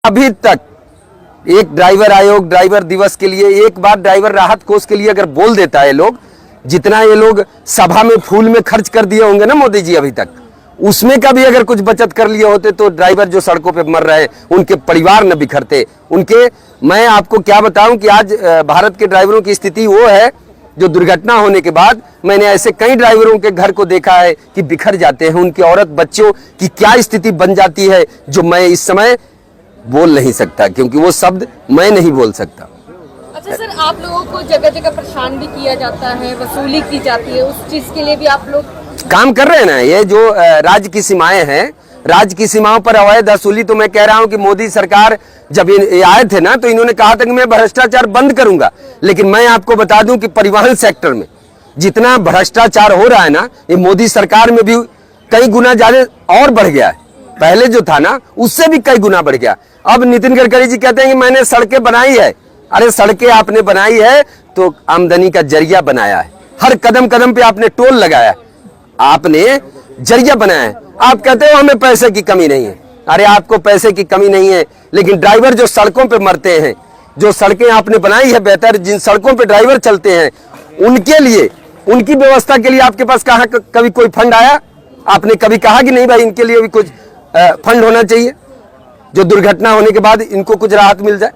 अभी तक एक ड्राइवर आयोग ड्राइवर दिवस के लिए एक बार ड्राइवर राहत कोष के लिए अगर बोल देता है लोग, जितना ये लोग सभा में फूल में खर्च कर दिए होंगे ना मोदी जी अभी तक, उसमें का भी अगर कुछ बचत कर लिए होते तो ड्राइवर जो सड़कों पे मर रहे उनके परिवार न बिखरते उनके। मैं आपको क्या बताऊं कि आज भारत के ड्राइवरों की स्थिति वो है जो दुर्घटना होने के बाद मैंने ऐसे कई ड्राइवरों के घर को देखा है कि बिखर जाते हैं, उनकी औरत बच्चों की क्या स्थिति बन जाती है जो मैं इस समय बोल नहीं सकता, क्योंकि वो शब्द मैं नहीं बोल सकता। अच्छा सर, आप लोगों को जगह जगह परेशान भी किया जाता है, वसूली की जाती है, उस चीज के लिए भी आप लोग काम कर रहे हैं ना। ये जो राज्य की सीमाएं हैं, राज्य की सीमाओं पर अवैध वसूली, तो मैं कह रहा हूं कि मोदी सरकार जब ये आए थे ना तो इन्होंने कहा था कि मैं भ्रष्टाचार बंद करूंगा, लेकिन मैं आपको बता दूं कि परिवहन सेक्टर में जितना भ्रष्टाचार हो रहा है ना, ये मोदी सरकार में भी कई गुना ज्यादा और बढ़ गया है। पहले जो था ना उससे भी कई गुना बढ़ गया। अब नितिन गडकरी जी कहते हैं कि मैंने सड़कें बनाई है। अरे सड़कें आपने बनाई है तो आमदनी का जरिया बनाया है, हर कदम कदम पे आपने टोल लगाया, आपने जरिया बनाया है। आप कहते हो हमें पैसे की कमी नहीं है। अरे आपको पैसे की कमी नहीं है, लेकिन ड्राइवर जो सड़कों पे मरते हैं, जो सड़कें आपने बनाई है बेहतर, जिन सड़कों पे ड्राइवर चलते हैं, उनके लिए, उनकी व्यवस्था के लिए आपके पास कहा कभी कोई फंड आया? आपने कभी कहा कि नहीं भाई इनके लिए भी कुछ फंड होना चाहिए जो दुर्घटना होने के बाद इनको कुछ राहत मिल जाए?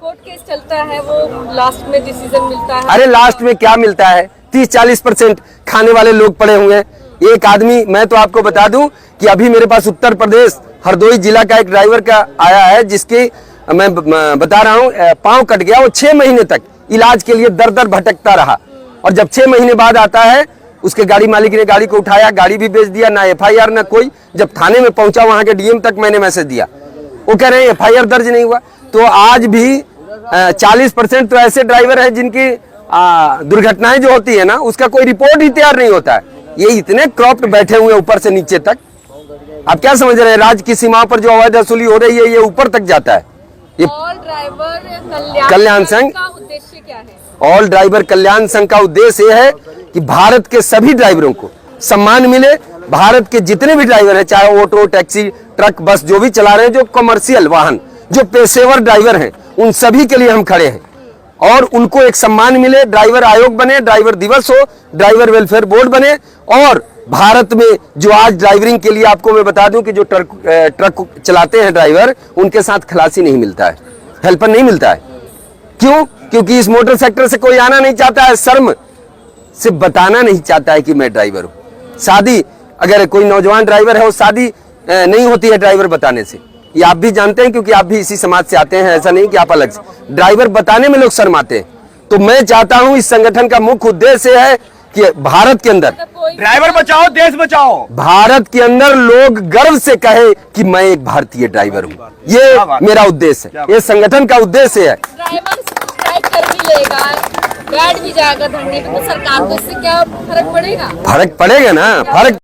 कोर्ट केस चलता है, वो लास्ट में डिसीजन मिलता है। अरे लास्ट में क्या मिलता है? 30-40% खाने वाले लोग पड़े हुए हैं। एक आदमी, मैं तो आपको बता दूं कि अभी मेरे पास उत्तर प्रदेश हरदोई जिला का एक ड्राइवर का आया है, जिसके मैं बता रहा हूं पांव कट गया। वो 6 महीने तक इलाज के लिए दर दर भटकता रहा, और जब 6 महीने बाद आता है, उसके गाड़ी मालिक ने गाड़ी को उठाया, गाड़ी भी बेच दिया, ना FIR ना कोई। जब थाने में पहुंचा, वहां के DM तक मैंने मैसेज दिया, वो कह रहे हैं FIR दर्ज नहीं हुआ। तो आज भी 40% तो ऐसे ड्राइवर हैं जिनकी दुर्घटनाएं जो होती है ना, उसका कोई रिपोर्ट ही तैयार नहीं होता है। ये इतने क्रॉप्ड बैठे हुए ऊपर से नीचे तक। आप क्या समझ रहे हैं? राज्य की सीमाओं पर जो अवैध वसूली हो रही है, ये ऊपर तक जाता है। ये ऑल ड्राइवर कल्याण संघ का उद्देश्य क्या है? ऑल ड्राइवर कल्याण संघ का उद्देश्य यह है कि भारत के सभी ड्राइवरों को सम्मान मिले। भारत के जितने भी ड्राइवर हैं, चाहे ऑटो, टैक्सी, ट्रक, बस जो भी चला रहे हैं, जो कमर्शियल वाहन, जो पेशेवर ड्राइवर हैं, उन सभी के लिए हम खड़े हैं, और उनको एक सम्मान मिले। ड्राइवर आयोग बने, ड्राइवर दिवस हो, ड्राइवर वेलफेयर बोर्ड बने, और भारत में जो आज ड्राइवरिंग के लिए आपको मैं बता दूं कि जो ट्रक चलाते हैं ड्राइवर, उनके साथ खलासी नहीं मिलता है, हेल्पर नहीं मिलता है। क्यों? क्योंकि इस मोटर सेक्टर से कोई आना नहीं चाहता है, शर्म से बताना नहीं चाहता है कि मैं ड्राइवर हूं। शादी, अगर कोई नौजवान ड्राइवर है, वो शादी नहीं होती है ड्राइवर बताने से। ये आप भी जानते हैं, क्योंकि आप भी इसी समाज से आते हैं, ऐसा नहीं कि आप अलग से। ड्राइवर बताने में लोग शर्माते हैं। तो मैं चाहता हूं, इस संगठन का मुख्य उद्देश्य है कि भारत के अंदर ड्राइवर बचाओ देश बचाओ, भारत के अंदर लोग गर्व से कहे कि मैं एक भारतीय ड्राइवर हूं। ये मेरा उद्देश्य है, ये संगठन का उद्देश्य है। ड्राइवर स्ट्राइक कर भी लेगा, बैठ भी जाएगा धरने पे, तो सरकार को इससे क्या फर्क पड़ेगा? फर्क पड़ेगा ना, फर्क